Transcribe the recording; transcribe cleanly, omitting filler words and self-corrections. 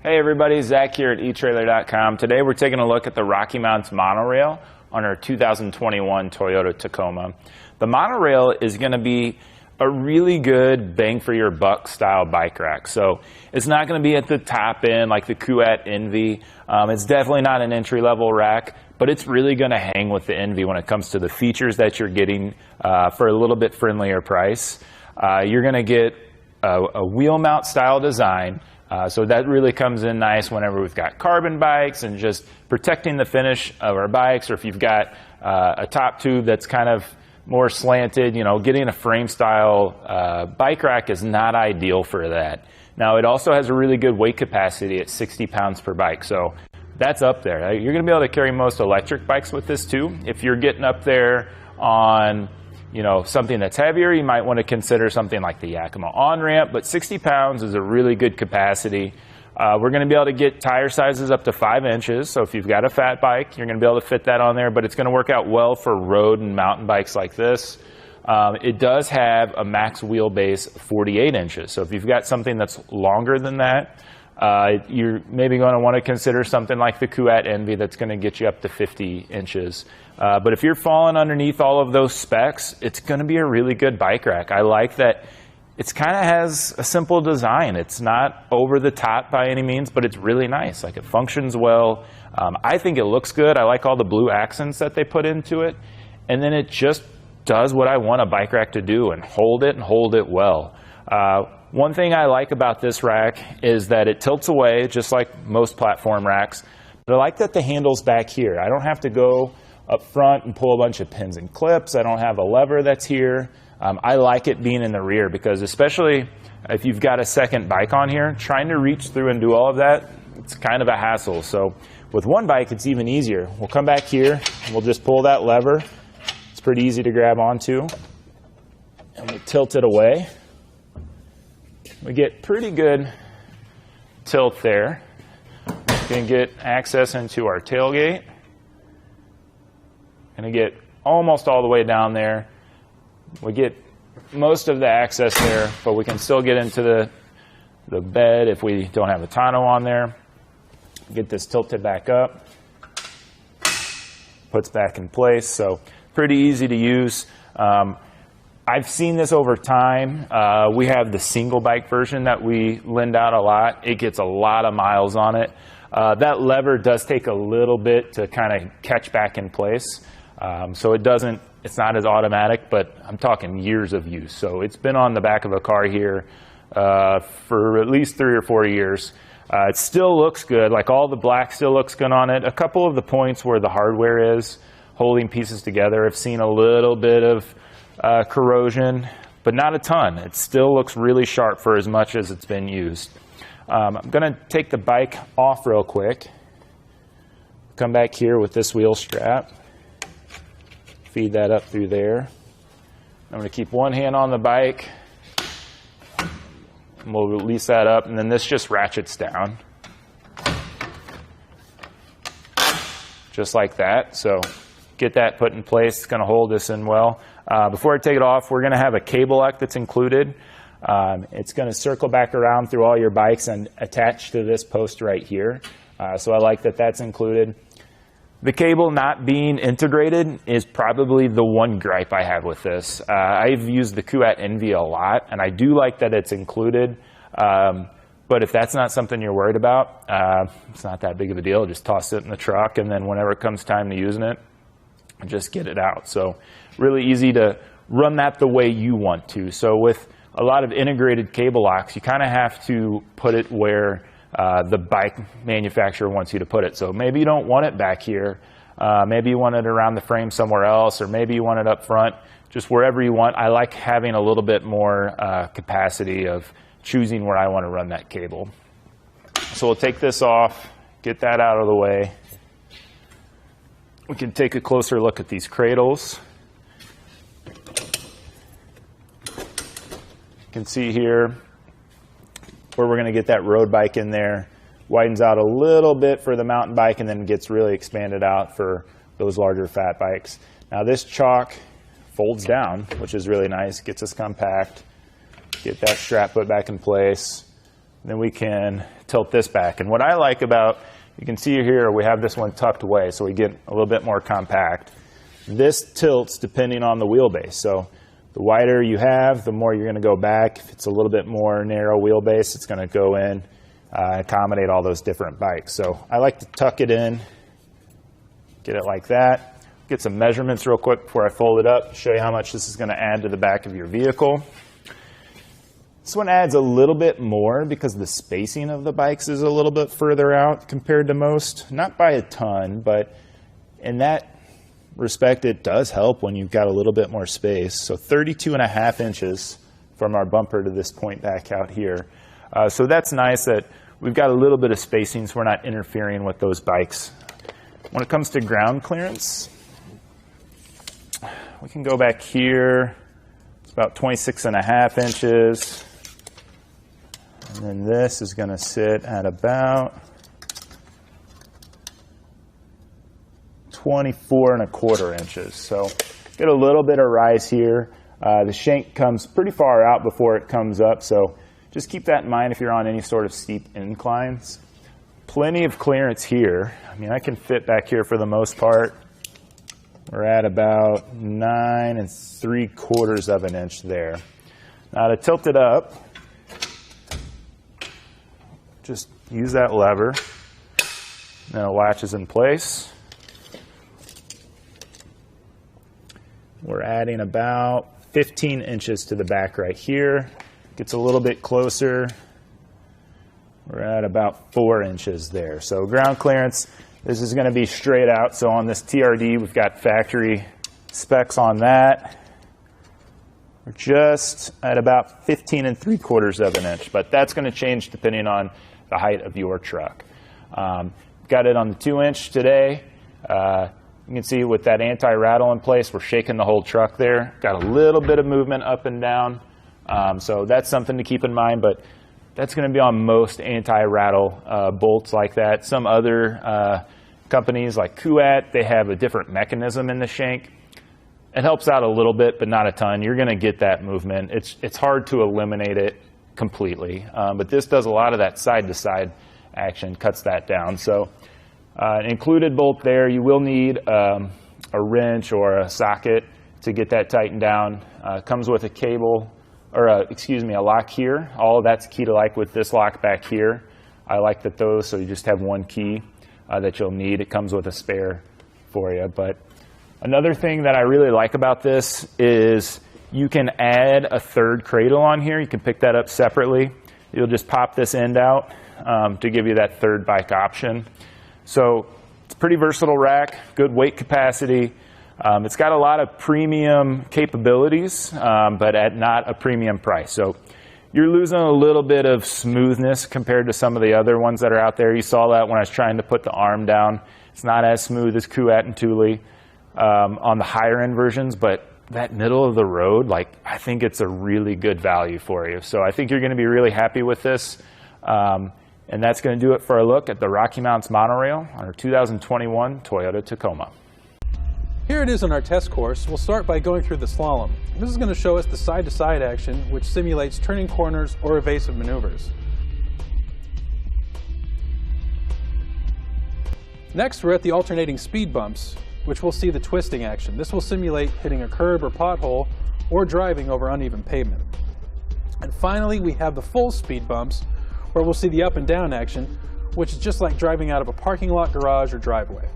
Hey everybody, Zach here at etrailer.com. Today we're taking a look at the RockyMounts MonoRail on our 2021 Toyota Tacoma. The monorail is going to be a really good bang for your buck style bike rack. So it's not going to be at the top end like the Kuat Envy. It's definitely not an entry level rack, but it's really going to hang with the Envy when it comes to the features that you're getting for a little bit friendlier price. You're going to get a wheel mount style design. So that really comes in nice whenever we've got carbon bikes and just protecting the finish of our bikes, or if you've got a top tube that's kind of more slanted, you know, getting a frame style bike rack is not ideal for that. Now it also has a really good weight capacity at 60 pounds per bike, so that's up there. You're going to be able to carry most electric bikes with this too. If you're getting up there on something that's heavier, you might want to consider something like the Yakima on-ramp, but 60 pounds is a really good capacity. We're going to be able to get tire sizes up to 5 inches, so if you've got a fat bike, you're going to be able to fit that on there, but it's going to work out well for road and mountain bikes like this. It does have a max wheelbase 48 inches, so if you've got something that's longer than that, you're maybe going to want to consider something like the Kuat Envy that's going to get you up to 50 inches. But if you're falling underneath all of those specs, it's going to be a really good bike rack. I like that it kind of has a simple design. It's not over the top by any means, but it's really nice. Like, it functions well. I think it looks good. I like all the blue accents that they put into it. And then it just does what I want a bike rack to do and hold it well. One thing I like about this rack is that it tilts away just like most platform racks. But I like that the handle's back here. I don't have to go up front and pull a bunch of pins and clips. I don't have a lever that's here. I like it being in the rear because, especially if you've got a second bike on here, trying to reach through and do all of that, it's kind of a hassle. So with one bike, it's even easier. We'll come back here and we'll just pull that lever. It's pretty easy to grab onto. And we'll tilt it away. We get pretty good tilt there. We can get access into our tailgate. Going to get almost all the way down there. We get most of the access there, but we can still get into the bed if we don't have a tonneau on there. Get this tilted back up. Puts back in place, so pretty easy to use. I've seen this over time. We have the single bike version that we lend out a lot. It gets a lot of miles on it. That lever does take a little bit to kind of catch back in place. So it's not as automatic, but I'm talking years of use. So it's been on the back of a car here for at least 3 or 4 years. It still looks good. Like, all the black still looks good on it. A couple of the points where the hardware is holding pieces together have seen a little bit of corrosion, but not a ton. It still looks really sharp for as much as it's been used. I'm going to take the bike off real quick. Come back here with this wheel strap. Feed that up through there. I'm going to keep one hand on the bike. And we'll release that up, and then this just ratchets down. Just like that. So get that put in place. It's going to hold this in well. Before I take it off, we're going to have a cable lock that's included. It's going to circle back around through all your bikes and attach to this post right here. So I like that that's included. The cable not being integrated is probably the one gripe I have with this. I've used the Kuat Envy a lot, and I do like that it's included. But if that's not something you're worried about, it's not that big of a deal. Just toss it in the truck, and then whenever it comes time to using it, just get it out. So really easy to run that the way you want to. So with a lot of integrated cable locks, you kind of have to put it where the bike manufacturer wants you to put it. So maybe you don't want it back here. Maybe you want it around the frame somewhere else, or maybe you want it up front. Just wherever you want. I like having a little bit more capacity of choosing where I want to run that cable. So we'll take this off, get that out of the way. We can take a closer look at these cradles. You can see here where we're going to get that road bike in there. Widens out a little bit for the mountain bike, and then gets really expanded out for those larger fat bikes. Now this chalk folds down, which is really nice. Gets us compact. Get that strap put back in place. then we can tilt this back. And what I like about, you can see here, we have this one tucked away, so we get a little bit more compact. This tilts depending on the wheelbase. So the wider you have, the more you're going to go back. If it's a little bit more narrow wheelbase, it's going to go in, accommodate all those different bikes. So I like to tuck it in, get it like that. Get some measurements real quick before I fold it up, show you how much this is going to add to the back of your vehicle. This one adds a little bit more because the spacing of the bikes is a little bit further out compared to most. Not by a ton, but in that respect, it does help when you've got a little bit more space. So 32.5 inches from our bumper to this point back out here. So that's nice that we've got a little bit of spacing so we're not interfering with those bikes. When it comes to ground clearance, we can go back here. It's about 26.5 inches. And then this is going to sit at about 24.25 inches. So get a little bit of rise here. The shank comes pretty far out before it comes up, so just keep that in mind if you're on any sort of steep inclines. Plenty of clearance here. I mean, I can fit back here for the most part. We're at about 9 3/4 inch there. Now to tilt it up, just use that lever. Then it latches in place. We're adding about 15 inches to the back right here. Gets a little bit closer. We're at about 4 inches there. So ground clearance, this is going to be straight out. So on this TRD, we've got factory specs on that. We're just at about 15 3/4 inch, but that's going to change depending on the height of your truck. Got it on the 2-inch today. You can see with that anti-rattle in place, we're shaking the whole truck there. Got a little bit of movement up and down. So that's something to keep in mind, but that's going to be on most anti-rattle bolts like that. Some other companies like Kuat, they have a different mechanism in the shank. It helps out a little bit, but not a ton. You're going to get that movement. It's hard to eliminate it completely, but this does a lot of that side-to-side action, cuts that down. So included bolt there. You will need a wrench or a socket to get that tightened down. Comes with a cable, or a lock here. All of that's key to like with this lock back here. I like that those, so you just have one key that you'll need. It comes with a spare for you. But another thing that I really like about this is you can add a third cradle on here. You can pick that up separately. You'll just pop this end out to give you that third bike option. So it's a pretty versatile rack, good weight capacity. It's got a lot of premium capabilities, but at not a premium price. So you're losing a little bit of smoothness compared to some of the other ones that are out there. You saw that when I was trying to put the arm down. It's not as smooth as Kuat and Thule on the higher end versions, but that middle of the road, like, I think it's a really good value for you. So I think you're going to be really happy with this. And that's going to do it for a look at the Rocky Mounts Monorail on our 2021 Toyota Tacoma. Here it is on our test course. We'll start by going through the slalom. This is going to show us the side-to-side action, which simulates turning corners or evasive maneuvers. Next, we're at the alternating speed bumps, which we'll see the twisting action. This will simulate hitting a curb or pothole or driving over uneven pavement. And finally, we have the full speed bumps, where we'll see the up and down action, which is just like driving out of a parking lot, garage, or driveway.